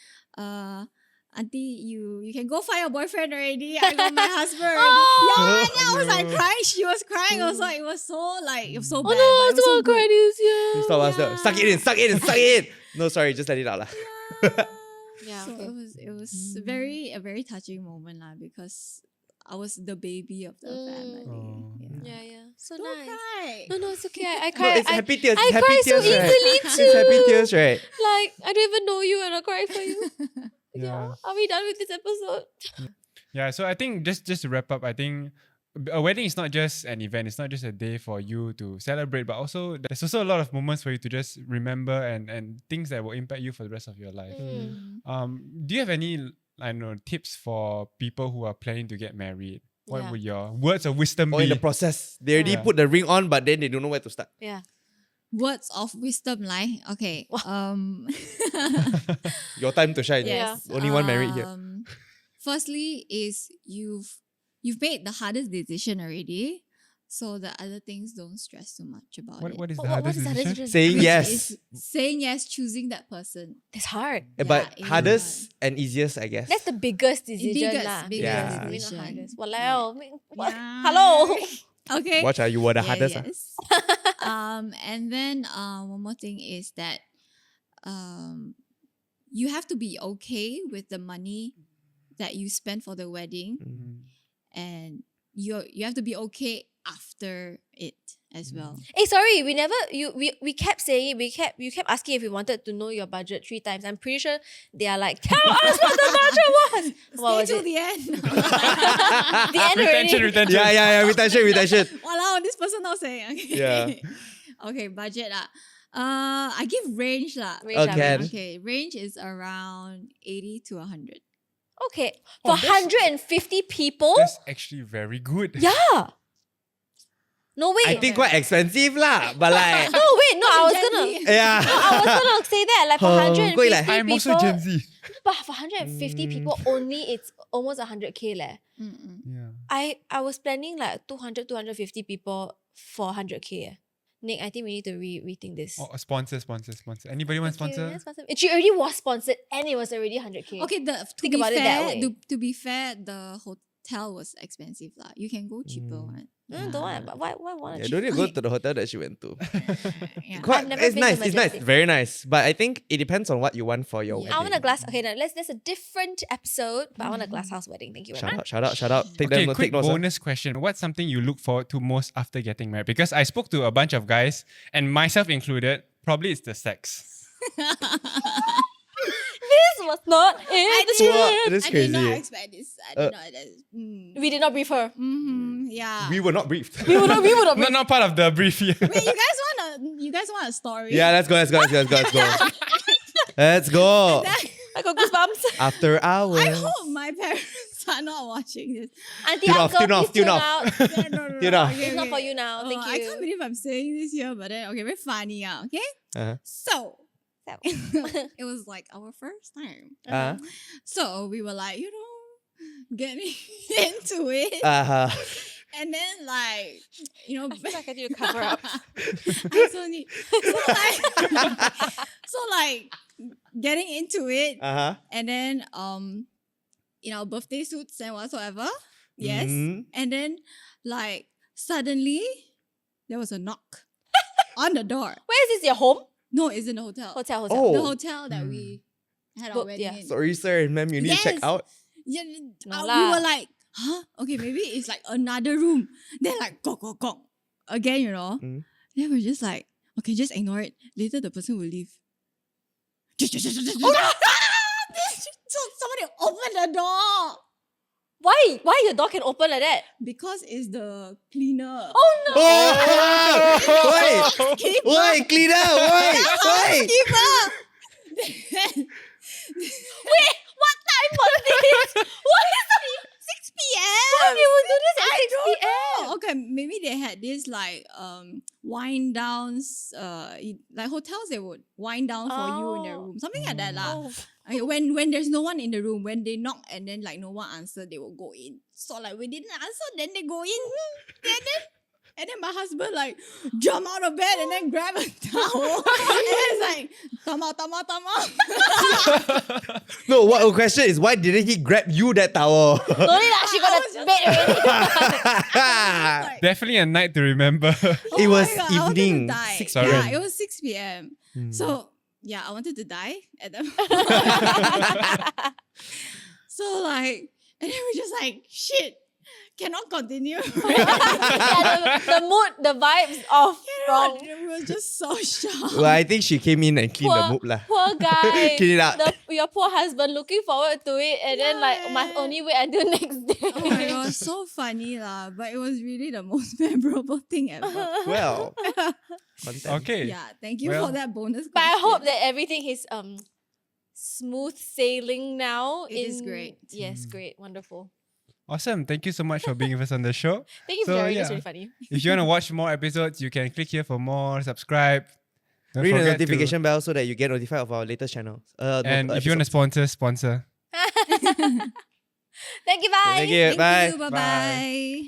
auntie, you can go find your boyfriend already. I got my husband already. Yeah, and then I was like crying. She was crying also. It was so like, it was so oh bad. no, but it was so good. cry news. Yeah. Stop us. Yeah. Suck it in. No, sorry, just let it out lah. Yeah, So okay. it was a very touching moment lah, because I was the baby of the family. Oh. Yeah. So Don't nice. cry. No, it's okay. I No, cry. it's happy tears. I It's happy cry so tears, right? easily It's too. happy tears, right? Like, I don't even know you and I cry for you. Yeah. Are we done with this episode? Yeah, so I think just to wrap up, I think a wedding is not just an event. It's not just a day for you to celebrate, but also there's also a lot of moments for you to just remember and things that will impact you for the rest of your life. Do you have any, I don't know, tips for people who are planning to get married? What Yeah. would your words of wisdom Or be? in the process, they already Yeah. put the ring on, but then they don't know where to start. Yeah. Words of wisdom, like okay. Your time to shine. Yeah. Only one married here. Firstly, is you've made the hardest decision already, so the other things don't stress too much about it. What is the What hardest is that? decision? Saying Which yes. is saying yes, choosing that person. It's hard. But it is hardest and easiest, I guess. That's the biggest decision biggest lah. Yeah. Maybe not decision. hardest. Walao. What? Yeah. Hello. Okay. Watch out, you were the hardest. ah. Yes. And then one more thing is that you have to be okay with the money that you spend for the wedding, and you have to be okay after it as well. Hey, sorry, we kept saying it. You kept asking if we wanted to know your budget 3 times. I'm pretty sure they are like, tell us what the budget was. What was Stay till it? the end. The end Retention, already. retention. Yeah, retention. Walao, this person not saying. Okay. Yeah. Okay, budget lah. I give range lah. Range lah, Okay. range. Okay, range is around 80 to 100. Okay. Oh, For that's- 150 people? That's actually very good. Yeah. No, wait. I think quite expensive lah, but like, No, wait. No, I was gonna... yeah. I was gonna say that, like for 150 Good lah. I'm also people, Gen Z. but for 150 people only, it's almost 100k leh. Mm-mm. Yeah. I was planning like 250 people for 100k. Nick, I think we need to rethink this. Oh, sponsor. Anybody want Okay, sponsor? let's sponsor. She already was sponsored and it was already 100k. Okay, Think about it that way. to be fair, the hotel was expensive lah. You can go cheaper one. Don't want, but why want Yeah, don't need to go to the hotel that she went to. Yeah. Quite, never it's been to nice. It's nice. Majestic. Very nice. But I think it depends on what you want for your Yeah. I wedding. want a glass. Okay, now there's a different episode, but I want a glass house wedding. Thank you very much. Shout out. Take Okay, them, quick take notes. bonus question. What's something you look forward to most after getting married? Because I spoke to a bunch of guys, and myself included, probably it's the sex. This was not in the did- script. That's I did not crazy. expect this. I did not. We did not brief her. Yeah. We were not briefed. We would not brief. Not part of the brief here. Wait, you guys want a story? Yeah, let's go. Let's go. I got goosebumps. After hours. I hope my parents are not watching this. Auntie, Tune off, uncle, tune off, please tune tune off. out. No. You know. Okay, It's not okay. for you now. Thank you. I can't believe I'm saying this here, but then okay, very funny, okay? Uh-huh. So So. it was like our first time. Uh-huh. So we were like, getting into it. Uh-huh. And then like, I feel like I need to cover up. I so need so like getting into it Uh-huh. and then in our birthday suits and whatsoever. Yes. Mhm. And then like suddenly there was a knock on the door. Where is this? Your home? No, it's in the hotel. Hotel. Oh. The hotel that we had our Booked, wedding yeah. in. Sorry, sir and ma'am, you need to check Yes. out. Yeah, No we lah. were like, huh? Okay, maybe it's like another room. Then like gong gong gong again, Mm. Then we're just like, okay, just ignore it. Later the person will leave. So somebody open the door Why? Why your door can open like that? because it's the cleaner. Oh no! Oh! Keeper. Wait, cleaner! Wait! Housekeeper. Wait, what time was this? What is that? 6 p.m. Why they would do this at I 6 don't p.m.? know. Okay, maybe they had this like wind downs. Like hotels, they would wind down for you in their Oh. room, something like that lah. Oh. Okay, when there's no one in the room, when they knock and then like no one answer, they will go in. So like we didn't answer, then they go in, and then my husband like jump out of bed and then grab a towel and it's like tama. No, what the question is, why didn't he grab you that towel? No need lah, she got a bed already. Definitely a night to remember. It was my God, I wanted to evening, die. 6 Sorry. Yeah, p.m. it was 6 p.m. So yeah, I wanted to die at that So like, and then we're just like, shit, cannot continue. Yeah, the mood, the vibes off wrong. We were just so shocked. Well, I think she came in and cleaned the Poor, mood lah. poor guy. Clean it out. Your poor husband looking forward to it and then like must only wait until next day. Oh my god, so funny lah. But it was really the most memorable thing ever. Well, content. Okay. Yeah, thank you Well, for that bonus. But I question. hope that everything is smooth sailing now. It is great. Yes, great. Wonderful. Awesome. Thank you so much for being with us on the show. Thank you So, for sharing. yeah. That's really funny. If you want to watch more episodes, you can click here for more, subscribe. Don't Ring the forget to- notification bell so that you get notified of our latest channels. And if you want to sponsor. Thank you. Bye. Thank you. Bye. Thank you. Bye bye.